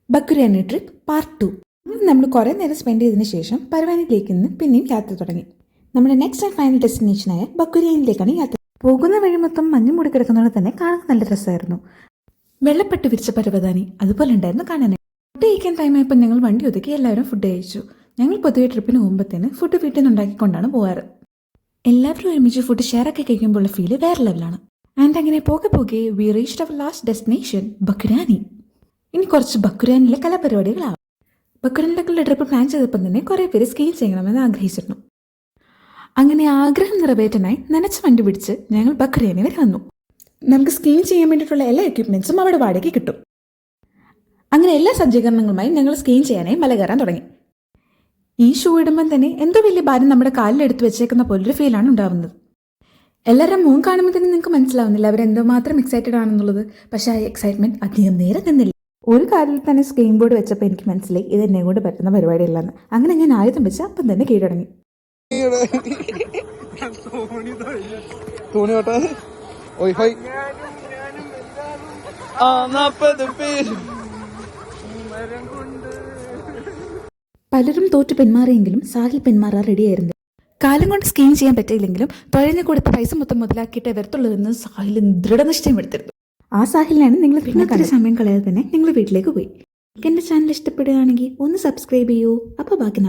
ബക്കുരിയാനി trip part 2. നമ്മൾ കുറേ നേരം സ്പെൻഡ് ചെയ്തതിന് ശേഷം പരവാനിലേക്ക് നിന്ന് പിന്നെയും യാത്ര തുടങ്ങി. നമ്മുടെ നെക്സ്റ്റ് ആൻഡ് ഫൈനൽ ഡെസ്റ്റിനേഷനായ ബക്കുരിയാനിലേക്കാണ് യാത്ര. പോകുന്ന വഴി മൊത്തം മഞ്ഞ് മൂടി കിടക്കുന്നതുകൊണ്ട് തന്നെ കാണാൻ നല്ല രസമായിരുന്നു. വെള്ളപ്പെട്ട് വിരിച്ച പരവതാനി അതുപോലെ ഉണ്ടായിരുന്നു കാണാനായി. ഫുഡ് കഴിക്കാൻ ടൈമായപ്പോൾ ഞങ്ങൾ വണ്ടി ഒതുക്കി എല്ലാവരും ഫുഡ് കഴിച്ചു. ഞങ്ങൾ പൊതുവെ ട്രിപ്പിന് മുമ്പത്തേന് ഫുഡ് വീട്ടിൽ നിന്ന് ഉണ്ടാക്കിക്കൊണ്ടാണ് പോകാറ്. എല്ലാവരും ഒരുമിച്ച് ഫുഡ് ഷെയർ ആക്കി കഴിക്കുമ്പോഴുള്ള ഫീല് വേറെ ലെവലാണ്. ആൻഡ് അങ്ങനെ പോകെ പോകെ we reached our last destination Bakuriani. ഇനി കുറച്ച് ബക്കുരാനിലെ കലാപരിപാടികളാവും. ബക്കുരാനിലേക്കുള്ള ട്രിപ്പ് പ്ലാൻ ചെയ്തപ്പോൾ തന്നെ കുറേ പേര് സ്കീ ചെയ്യണമെന്ന് ആഗ്രഹിച്ചിരുന്നു. അങ്ങനെ ആഗ്രഹം നിറവേറ്റാനായി നനച്ച വണ്ടി പിടിച്ച് ഞങ്ങൾ ബക്കുരാനി വരെ വന്നു. നമുക്ക് സ്കീ ചെയ്യാൻ വേണ്ടിയിട്ടുള്ള എല്ലാ എക്യുപ്മെന്റ്സും അവിടെ വാടകയ്ക്ക് കിട്ടും. അങ്ങനെ എല്ലാ സജ്ജീകരണങ്ങളുമായി ഞങ്ങൾ സ്കീ ചെയ്യാനായി മല കയറാൻ തുടങ്ങി. ഈ ഷൂ ഇടുമ്പം തന്നെ എന്തോ വലിയ ഭാരം നമ്മുടെ കാലിലെടുത്ത് വെച്ചേക്കുന്ന പോലൊരു ഫീലാണ് ഉണ്ടാവുന്നത്. എല്ലാവരും മുഖം കാണുമ്പോൾ തന്നെ നിങ്ങൾക്ക് മനസ്സിലാവുന്നില്ല അവരെന്തുമാത്രം എക്സൈറ്റഡ് ആണെന്നുള്ളത്. പക്ഷേ ആ എക്സൈറ്റ്മെന്റ് അധികം നേരം നിന്നില്ല. ഒരു കാലിൽ തന്നെ സ്കീം ബോർഡ് വെച്ചപ്പോൾ എനിക്ക് മനസ്സിലായി ഇത് എന്നെ കൊണ്ട് പറ്റുന്ന പരിപാടിയല്ലെന്ന്. അങ്ങനെ ഞാൻ ആയുധം വെച്ച് അപ്പം തന്നെ കീഴടങ്ങി. പലരും തോറ്റു പിന്മാറിയെങ്കിലും സാഹിൽ പിന്മാറാൻ റെഡിയായിരുന്നു. കാലം കൊണ്ട് സ്കീം ചെയ്യാൻ പറ്റിയില്ലെങ്കിലും തൊഴിലിന് കൊടുത്ത പൈസ മൊത്തം മുതലാക്കിയിട്ടേ വരത്തുള്ളതെന്ന് സാഹിൽ ദൃഢനിശ്ചയം എടുത്തിരുന്നു. ആ സാഹിലിനാണ് നിങ്ങൾ പിന്നെ സമയം കളയാതെ തന്നെ നിങ്ങൾ വീട്ടിലേക്ക് പോയി. എൻ്റെ ചാനൽ ഇഷ്ടപ്പെടുകയാണെങ്കിൽ ഒന്ന് സബ്സ്ക്രൈബ് ചെയ്യൂ. അപ്പോൾ ബാക്കി